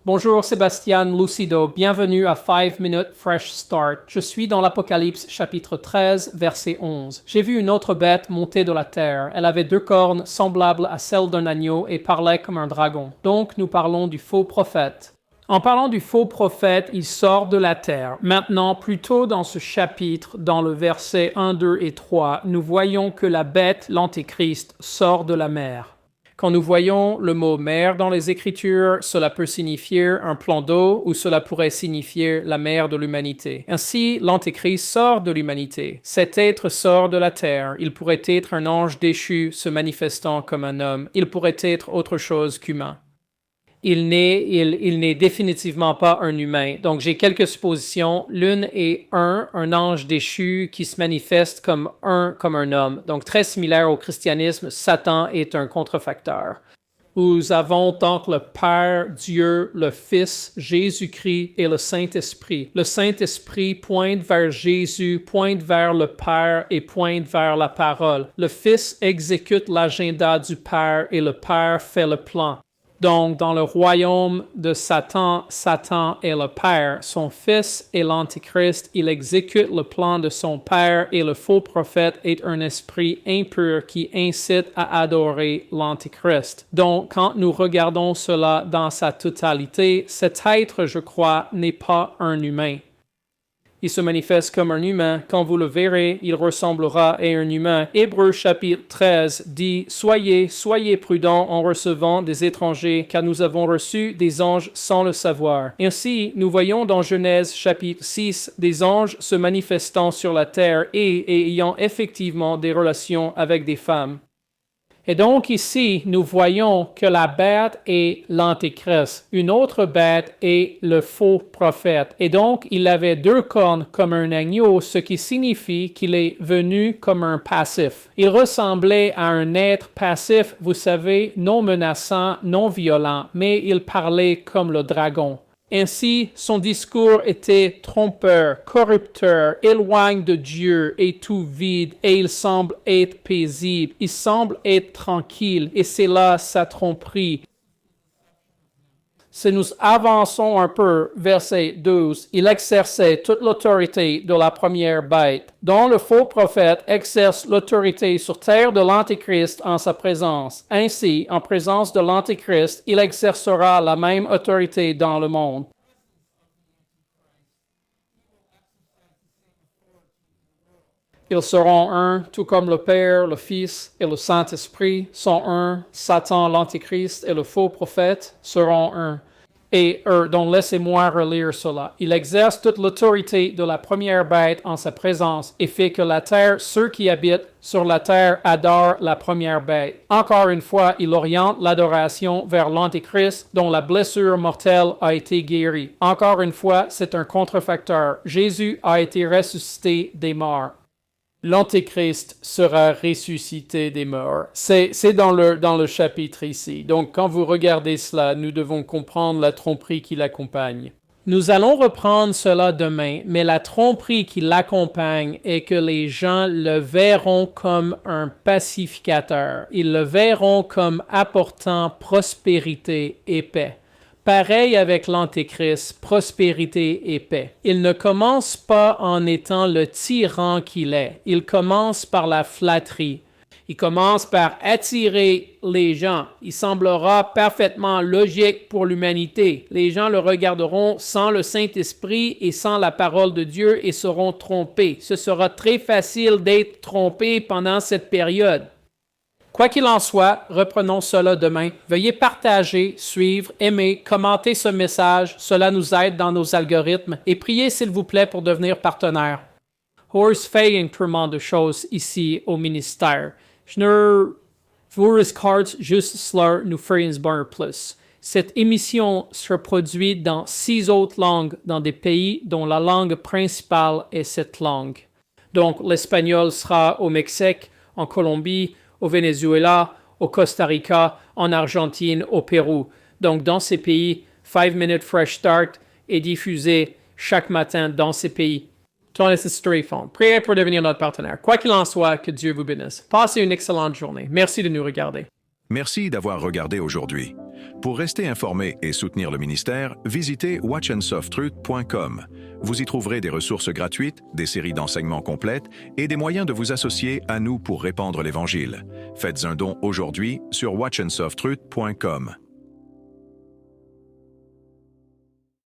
Bonjour Sébastien Lucido, bienvenue à 5 Minutes Fresh Start. Je suis dans l'Apocalypse chapitre 13, verset 11. J'ai vu une autre bête monter de la terre. Elle avait 2 cornes semblables à celles d'un agneau et parlait comme un dragon. Donc nous parlons du faux prophète. En parlant du faux prophète, il sort de la terre. Maintenant, plus tôt dans ce chapitre, dans le verset 1, 2 et 3, nous voyons que la bête, l'Antéchrist, sort de la mer. Quand nous voyons le mot mer dans les Écritures, cela peut signifier un plan d'eau ou cela pourrait signifier la mer de l'humanité. Ainsi, l'Antéchrist sort de l'humanité. Cet être sort de la terre. Il pourrait être un ange déchu se manifestant comme un homme. Il pourrait être autre chose qu'humain. Il n'est définitivement pas un humain. Donc, j'ai quelques suppositions. L'une est un ange déchu qui se manifeste comme un homme. Donc, très similaire au christianisme, Satan est un contrefacteur. Nous avons donc le Père, Dieu, le Fils, Jésus-Christ et le Saint-Esprit. Le Saint-Esprit pointe vers Jésus, pointe vers le Père et pointe vers la parole. Le Fils exécute l'agenda du Père et le Père fait le plan. Donc, dans le royaume de Satan, Satan est le Père. Son Fils est l'Antéchrist. Il exécute le plan de son Père et le faux prophète est un esprit impur qui incite à adorer l'Antéchrist. Donc, quand nous regardons cela dans sa totalité, cet être, je crois, n'est pas un humain. Il se manifeste comme un humain. Quand vous le verrez, il ressemblera à un humain. Hébreux chapitre 13 dit « Soyez prudents en recevant des étrangers, car nous avons reçu des anges sans le savoir. » Ainsi, nous voyons dans Genèse chapitre 6 des anges se manifestant sur la terre et ayant effectivement des relations avec des femmes. Et donc ici, nous voyons que la bête est l'Antéchrist. Une autre bête est le faux prophète. Et donc, il avait 2 cornes comme un agneau, ce qui signifie qu'il est venu comme un passif. Il ressemblait à un être passif, vous savez, non menaçant, non violent, mais il parlait comme le dragon. Ainsi, son discours était trompeur, corrupteur, éloigne de Dieu et tout vide, et il semble être paisible, il semble être tranquille, et c'est là sa tromperie. Si nous avançons un peu, verset 12, il exerçait toute l'autorité de la première bête, dont le faux prophète exerce l'autorité sur terre de l'Antéchrist en sa présence. Ainsi, en présence de l'Antéchrist, il exercera la même autorité dans le monde. Ils seront un, tout comme le Père, le Fils et le Saint-Esprit sont un. Satan, l'Antéchrist et le faux prophète seront un. Et eux, donc laissez-moi relire cela. Il exerce toute l'autorité de la première bête en sa présence et fait que la terre, ceux qui habitent sur la terre adorent la première bête. Encore une fois, il oriente l'adoration vers l'Antéchrist dont la blessure mortelle a été guérie. Encore une fois, c'est un contrefacteur. Jésus a été ressuscité des morts. L'Antéchrist sera ressuscité des morts. C'est dans le chapitre ici. Donc, quand vous regardez cela, nous devons comprendre la tromperie qui l'accompagne. Nous allons reprendre cela demain, mais la tromperie qui l'accompagne est que les gens le verront comme un pacificateur. Ils le verront comme apportant prospérité et paix. Pareil avec l'Antéchrist, prospérité et paix. Il ne commence pas en étant le tyran qu'il est. Il commence par la flatterie. Il commence par attirer les gens. Il semblera parfaitement logique pour l'humanité. Les gens le regarderont sans le Saint-Esprit et sans la parole de Dieu et seront trompés. Ce sera très facile d'être trompé pendant cette période. Quoi qu'il en soit, reprenons cela demain. Veuillez partager, suivre, aimer, commenter ce message. Cela nous aide dans nos algorithmes. Et priez, s'il vous plaît, pour devenir partenaire. Horst fait incrément de choses ici au ministère. Je ne vous regarde juste cela, nous ferions bien plus. Cette émission sera produite dans 6 autres langues dans des pays dont la langue principale est cette langue. Donc, l'espagnol sera au Mexique, en Colombie, au Venezuela, au Costa Rica, en Argentine, au Pérou. Donc, dans ces pays, 5 Minutes Fresh Start est diffusé chaque matin dans ces pays. Ton Storyphone. Priez pour devenir notre partenaire. Quoi qu'il en soit, que Dieu vous bénisse. Passez une excellente journée. Merci de nous regarder. Merci d'avoir regardé aujourd'hui. Pour rester informé et soutenir le ministère, visitez watchandsofttruth.com. Vous y trouverez des ressources gratuites, des séries d'enseignements complètes et des moyens de vous associer à nous pour répandre l'Évangile. Faites un don aujourd'hui sur watchandsofttruth.com.